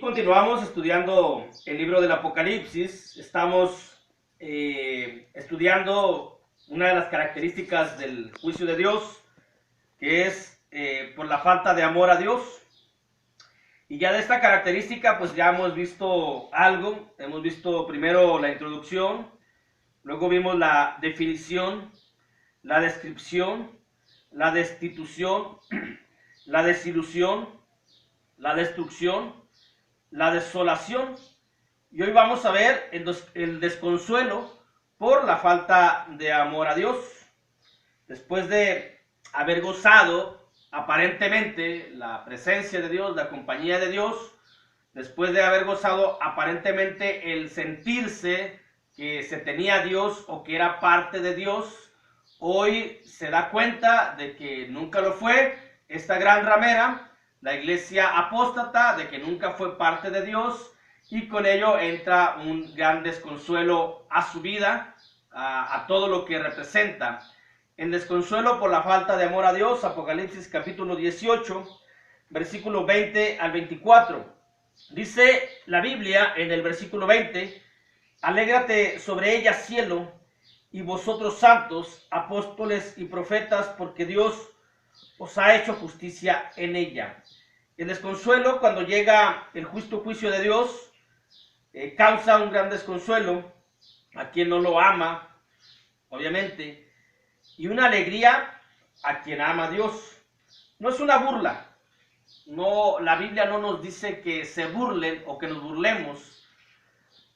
Continuamos estudiando el libro del Apocalipsis. Estamos estudiando una de las características del juicio de Dios, que es por la falta de amor a Dios. Y ya de esta característica pues ya hemos visto algo. Hemos visto primero la introducción, luego vimos la definición, la descripción, la destitución, la desilusión, la destrucción, la desolación, y hoy vamos a ver el desconsuelo por la falta de amor a Dios. Después de haber gozado aparentemente la presencia de Dios, la compañía de Dios, después de haber gozado aparentemente el sentirse que se tenía a Dios o que era parte de Dios, hoy se da cuenta de que nunca lo fue. Esta gran ramera, la iglesia apóstata, de que nunca fue parte de Dios, y con ello entra un gran desconsuelo a su vida, a todo lo que representa. El desconsuelo por la falta de amor a Dios, Apocalipsis capítulo 18, versículo 20 al 24. Dice la Biblia en el versículo 20, alégrate sobre ella, cielo, y vosotros santos, apóstoles y profetas, porque Dios os ha hecho justicia en ella. El desconsuelo, cuando llega el justo juicio de Dios, causa un gran desconsuelo a quien no lo ama, obviamente, y una alegría a quien ama a Dios. No es una burla. No, la Biblia no nos dice que se burlen o que nos burlemos.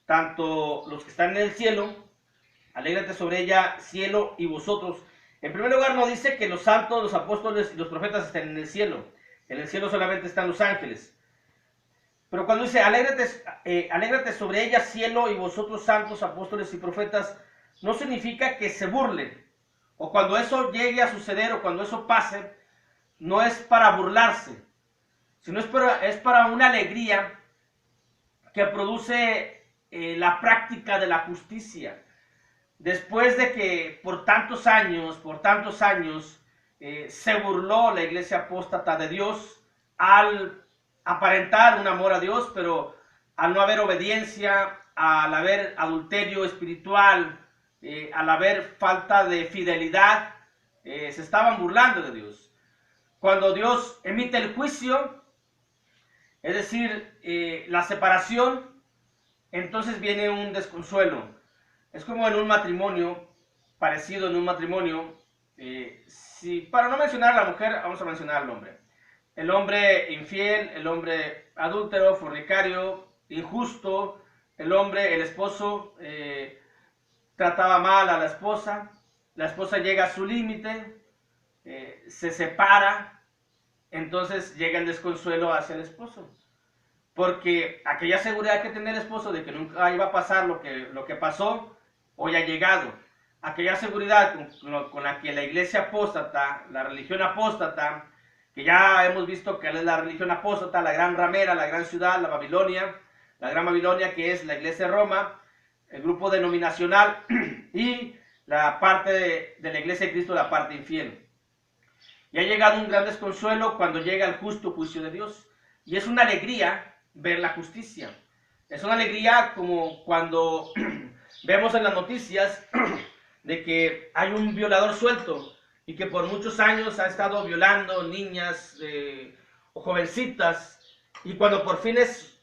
Tanto los que están en el cielo, alégrate sobre ella, cielo, y vosotros. En primer lugar, no dice que los santos, los apóstoles y los profetas estén en el cielo. En el cielo solamente están los ángeles. Pero cuando dice, alégrate sobre ella, cielo, y vosotros santos, apóstoles y profetas, no significa que se burlen. O cuando eso llegue a suceder, o cuando eso pase, no es para burlarse, sino es para una alegría que produce la práctica de la justicia. Después de que por tantos años, se burló la iglesia apóstata de Dios al aparentar un amor a Dios, pero al no haber obediencia, al haber adulterio espiritual, al haber falta de fidelidad, se estaban burlando de Dios. Cuando Dios emite el juicio, es decir, la separación, entonces viene un desconsuelo. Es como en un matrimonio, parecido en un matrimonio. Para no mencionar a la mujer, vamos a mencionar al hombre. El hombre infiel, el hombre adúltero, fornicario, injusto, el esposo trataba mal a la esposa llega a su límite, se separa, entonces llega el desconsuelo hacia el esposo. Porque aquella seguridad que tenía el esposo de que nunca iba a pasar lo que pasó, hoy ha llegado. Aquella seguridad con la que la iglesia apóstata, la religión apóstata, que ya hemos visto que es la religión apóstata, la gran ramera, la gran ciudad, la gran Babilonia, que es la iglesia de Roma, el grupo denominacional y la parte de la iglesia de Cristo, la parte infiel. Y ha llegado un gran desconsuelo cuando llega el justo juicio de Dios. Y es una alegría ver la justicia. Es una alegría como cuando vemos en las noticias de que hay un violador suelto y que por muchos años ha estado violando niñas o jovencitas, y cuando por fin es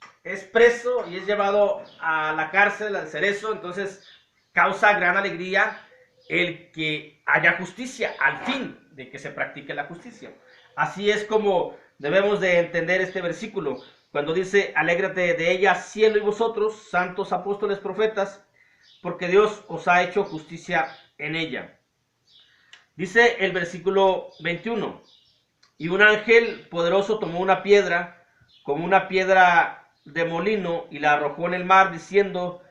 preso y es llevado a la cárcel, al cerezo, entonces causa gran alegría el que haya justicia, al fin de que se practique la justicia. Así es como debemos de entender este versículo, cuando dice, alégrate de ella, cielo, y vosotros, santos, apóstoles, profetas, porque Dios os ha hecho justicia en ella. Dice el versículo 21, y un ángel poderoso tomó una piedra, como una piedra de molino, y la arrojó en el mar, diciendo,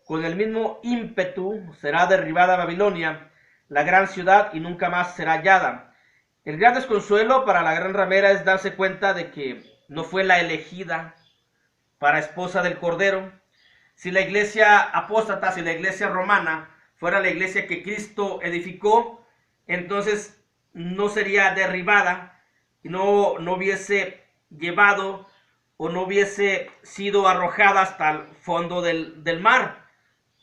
con el mismo ímpetu será derribada Babilonia, la gran ciudad, y nunca más será hallada. El gran desconsuelo para la gran ramera es darse cuenta de que no fue la elegida para esposa del Cordero. Si la iglesia apóstata, si la iglesia romana fuera la iglesia que Cristo edificó, entonces no sería derribada, no hubiese llevado o no hubiese sido arrojada hasta el fondo del mar,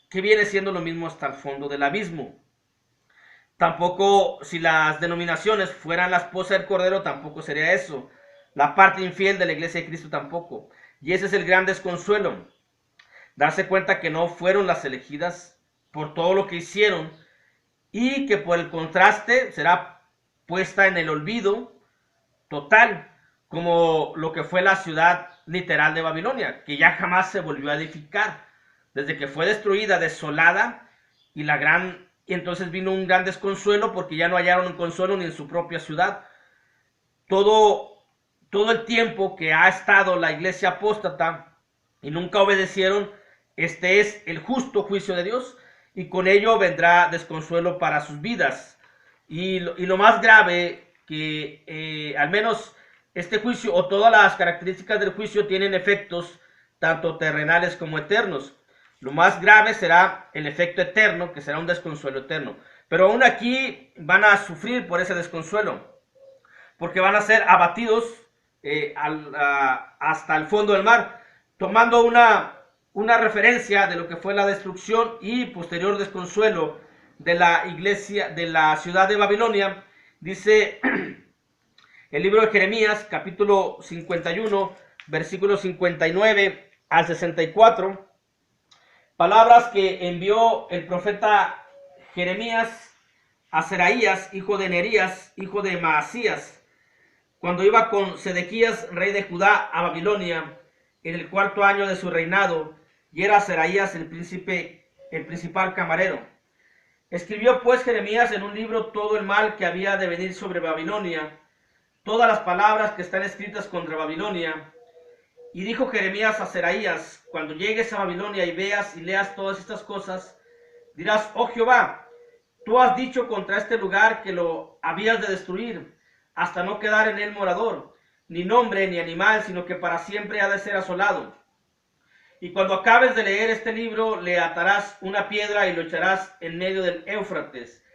que viene siendo lo mismo hasta el fondo del abismo. Tampoco, si las denominaciones fueran la esposa del Cordero, tampoco sería eso. La parte infiel de la iglesia de Cristo tampoco. Y ese es el gran desconsuelo. Darse cuenta que no fueron las elegidas por todo lo que hicieron y que por el contraste será puesta en el olvido total, como lo que fue la ciudad literal de Babilonia, que ya jamás se volvió a edificar, desde que fue destruida, desolada, y entonces vino un gran desconsuelo porque ya no hallaron un consuelo ni en su propia ciudad. Todo el tiempo que ha estado la iglesia apóstata y nunca obedecieron, este es el justo juicio de Dios, y con ello vendrá desconsuelo para sus vidas. Y lo más grave, que al menos este juicio o todas las características del juicio tienen efectos tanto terrenales como eternos. Lo más grave será el efecto eterno, que será un desconsuelo eterno. Pero aún aquí van a sufrir por ese desconsuelo, porque van a ser abatidos hasta el fondo del mar, tomando una referencia de lo que fue la destrucción y posterior desconsuelo de la iglesia, de la ciudad de Babilonia. Dice el libro de Jeremías, capítulo 51, versículos 59 al 64, palabras que envió el profeta Jeremías a Seraías, hijo de Nerías, hijo de Maasías, cuando iba con Sedequías, rey de Judá, a Babilonia, en el 4º año de su reinado, y era Seraías el principal camarero. Escribió pues Jeremías en un libro todo el mal que había de venir sobre Babilonia, todas las palabras que están escritas contra Babilonia. Y dijo Jeremías a Seraías: cuando llegues a Babilonia y veas y leas todas estas cosas, dirás: oh Jehová, tú has dicho contra este lugar que lo habías de destruir, hasta no quedar en él morador, ni nombre ni animal, sino que para siempre ha de ser asolado. Y cuando acabes de leer este libro, le atarás una piedra y lo echarás en medio del Éufrates.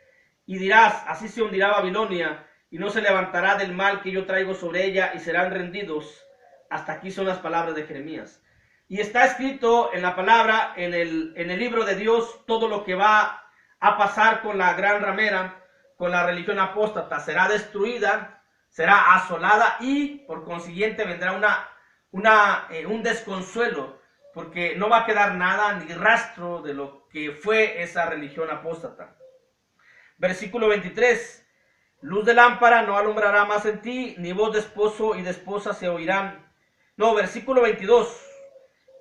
Y dirás: así se hundirá Babilonia, y no se levantará del mal que yo traigo sobre ella, y serán rendidos. Hasta aquí son las palabras de Jeremías. Y está escrito en la palabra, en el libro de Dios, todo lo que va a pasar con la gran ramera, con la religión apóstata. Será destruida, será asolada, y por consiguiente vendrá un desconsuelo, porque no va a quedar nada ni rastro de lo que fue esa religión apóstata. Versículo 23. Luz de lámpara no alumbrará más en ti, ni voz de esposo y de esposa se oirán. No, versículo 22.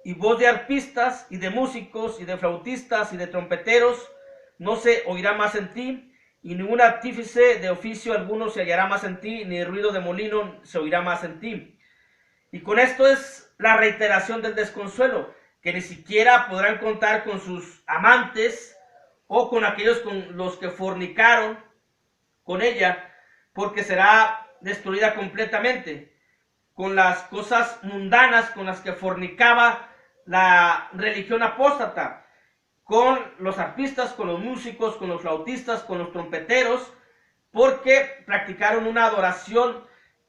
Y voz de arpistas y de músicos y de flautistas y de trompeteros no se oirá más en ti, y ningún artífice de oficio alguno se hallará más en ti, ni ruido de molino se oirá más en ti. Y con esto es la reiteración del desconsuelo, que ni siquiera podrán contar con sus amantes o con aquellos con los que fornicaron con ella, porque será destruida completamente, con las cosas mundanas con las que fornicaba la religión apóstata, con los arpistas, con los músicos, con los flautistas, con los trompeteros, porque practicaron una adoración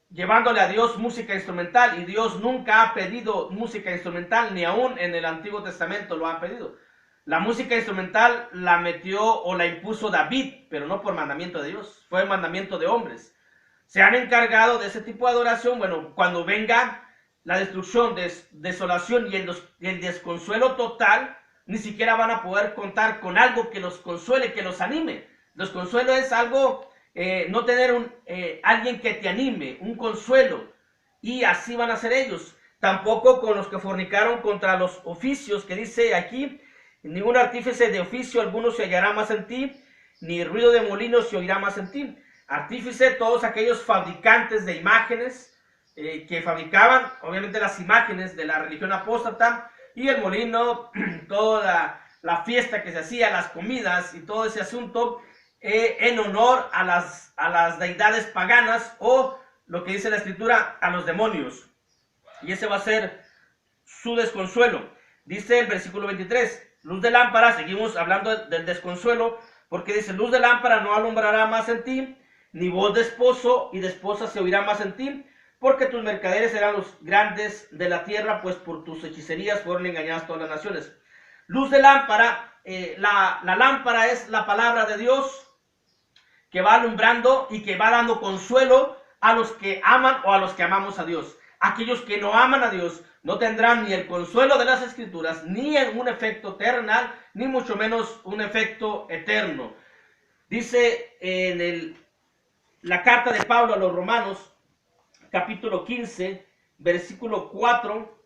llevándole a Dios música instrumental, y Dios nunca ha pedido música instrumental, ni aún en el Antiguo Testamento lo ha pedido. La música instrumental la metió o la impuso David, pero no por mandamiento de Dios, fue mandamiento de hombres. Se han encargado de ese tipo de adoración. Bueno, cuando venga la destrucción, desolación y el desconsuelo total, ni siquiera van a poder contar con algo que los consuele, que los anime. Los consuelo es algo, no tener alguien que te anime, un consuelo, y así van a ser ellos. Tampoco con los que fornicaron contra los oficios, que dice aquí: ningún artífice de oficio alguno se hallará más en ti, ni ruido de molinos se oirá más en ti. Artífice, todos aquellos fabricantes de imágenes que fabricaban obviamente las imágenes de la religión apóstata, y el molino, toda la fiesta que se hacía, las comidas y todo ese asunto en honor a las deidades paganas, o lo que dice la escritura, a los demonios. Y ese va a ser su desconsuelo. Dice el versículo 23, luz de lámpara, seguimos hablando del desconsuelo, porque dice: luz de lámpara no alumbrará más en ti, ni voz de esposo y de esposa se oirá más en ti, porque tus mercaderes eran los grandes de la tierra, pues por tus hechicerías fueron engañadas todas las naciones. Luz de lámpara, la lámpara es la palabra de Dios que va alumbrando y que va dando consuelo a los que aman o a los que amamos a Dios. Aquellos que no aman a Dios no tendrán ni el consuelo de las Escrituras, ni un efecto terrenal, ni mucho menos un efecto eterno. Dice en la carta de Pablo a los Romanos, capítulo 15, versículo 4,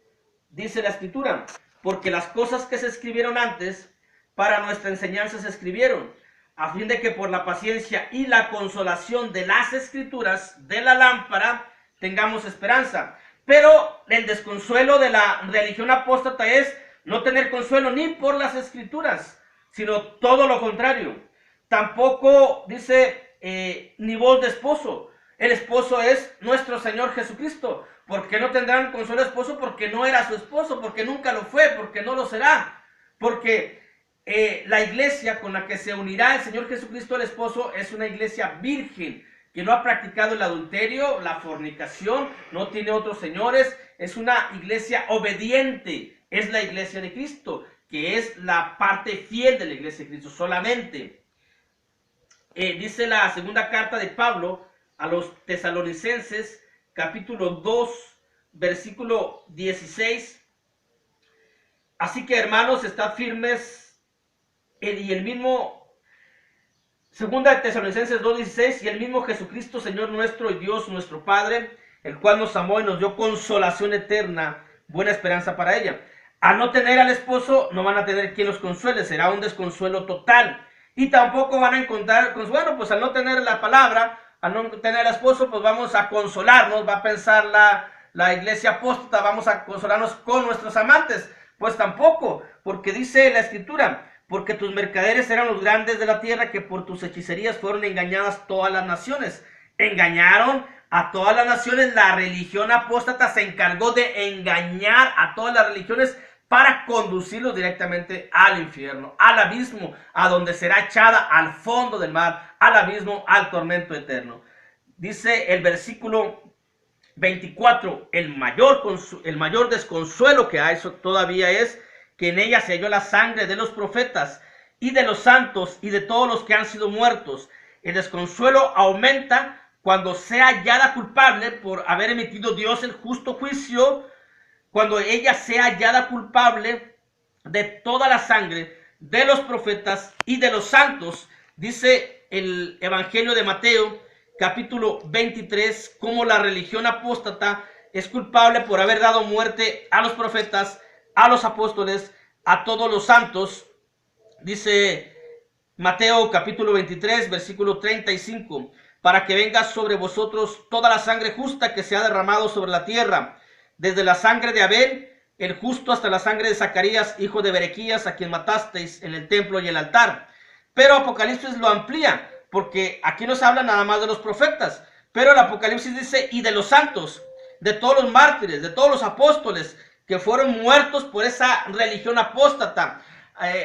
dice la Escritura: porque las cosas que se escribieron antes, para nuestra enseñanza se escribieron, a fin de que por la paciencia y la consolación de las Escrituras, de la lámpara, tengamos esperanza. Pero el desconsuelo de la religión apóstata es no tener consuelo ni por las Escrituras, sino todo lo contrario. Tampoco dice ni voz de esposo. El esposo es nuestro Señor Jesucristo. ¿Por qué no tendrán consuelo esposo? Porque no era su esposo, porque nunca lo fue, porque no lo será. Porque la iglesia con la que se unirá el Señor Jesucristo, el esposo, es una iglesia virgen, que no ha practicado el adulterio, la fornicación, no tiene otros señores, es una iglesia obediente, es la iglesia de Cristo, que es la parte fiel de la iglesia de Cristo solamente. Dice la segunda carta de Pablo a los tesalonicenses, capítulo 2, versículo 16. Así que, hermanos, estad firmes, y el mismo, segunda de Tesalonicenses 2:16, y el mismo Jesucristo, Señor nuestro y Dios nuestro Padre, el cual nos amó y nos dio consolación eterna, buena esperanza para ella. Al no tener al esposo, no van a tener quien los consuele, será un desconsuelo total. Y tampoco van a encontrar consuelo, pues al no tener la palabra, al no tener al esposo, pues vamos a consolarnos, va a pensar la iglesia apóstata, vamos a consolarnos con nuestros amantes. Pues tampoco, porque dice la Escritura: porque tus mercaderes eran los grandes de la tierra, que por tus hechicerías fueron engañadas todas las naciones. Engañaron a todas las naciones. La religión apóstata se encargó de engañar a todas las religiones para conducirlos directamente al infierno, al abismo, a donde será echada al fondo del mar, al abismo, al tormento eterno. Dice el versículo 24, el mayor desconsuelo que hay todavía es que en ella se halló la sangre de los profetas y de los santos y de todos los que han sido muertos. El desconsuelo aumenta cuando sea hallada culpable por haber emitido Dios el justo juicio, cuando ella sea hallada culpable de toda la sangre de los profetas y de los santos. Dice el Evangelio de Mateo, capítulo 23, cómo la religión apóstata es culpable por haber dado muerte a los profetas, a los apóstoles, a todos los santos. Dice Mateo capítulo 23, versículo 35, para que venga sobre vosotros toda la sangre justa que se ha derramado sobre la tierra, desde la sangre de Abel, el justo, hasta la sangre de Zacarías, hijo de Berequías, a quien matasteis en el templo y el altar. Pero Apocalipsis lo amplía, porque aquí no se habla nada más de los profetas, pero el Apocalipsis dice: y de los santos, de todos los mártires, de todos los apóstoles que fueron muertos por esa religión apóstata,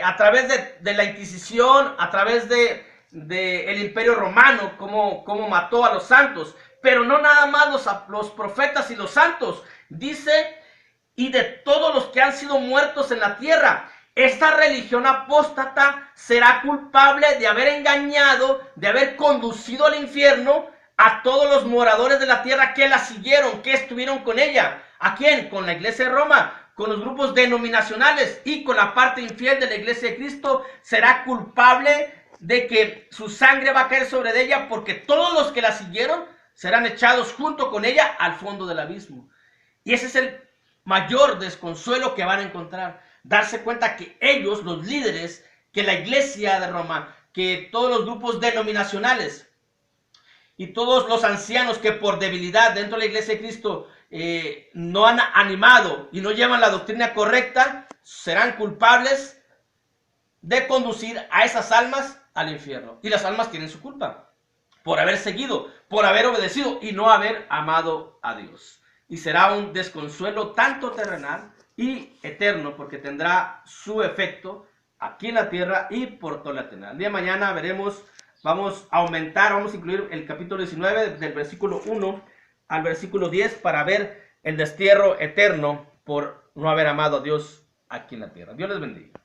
a través de la Inquisición, a través del Imperio Romano, como mató a los santos. Pero no nada más los profetas y los santos, dice: y de todos los que han sido muertos en la tierra. Esta religión apóstata será culpable de haber engañado, de haber conducido al infierno a todos los moradores de la tierra que la siguieron, que estuvieron con ella. ¿A quién? Con la iglesia de Roma, con los grupos denominacionales y con la parte infiel de la iglesia de Cristo. Será culpable de que su sangre va a caer sobre ella, porque todos los que la siguieron serán echados junto con ella al fondo del abismo. Y ese es el mayor desconsuelo que van a encontrar. Darse cuenta que ellos, los líderes, que la iglesia de Roma, que todos los grupos denominacionales y todos los ancianos que por debilidad dentro de la iglesia de Cristo no han animado y no llevan la doctrina correcta, serán culpables de conducir a esas almas al infierno. Y las almas tienen su culpa por haber seguido, por haber obedecido y no haber amado a Dios. Y será un desconsuelo tanto terrenal y eterno, porque tendrá su efecto aquí en la tierra y por toda la eternidad. El día de mañana vamos a incluir el capítulo 19 del versículo 1 al versículo 10 para ver el destierro eterno por no haber amado a Dios aquí en la tierra. Dios les bendiga.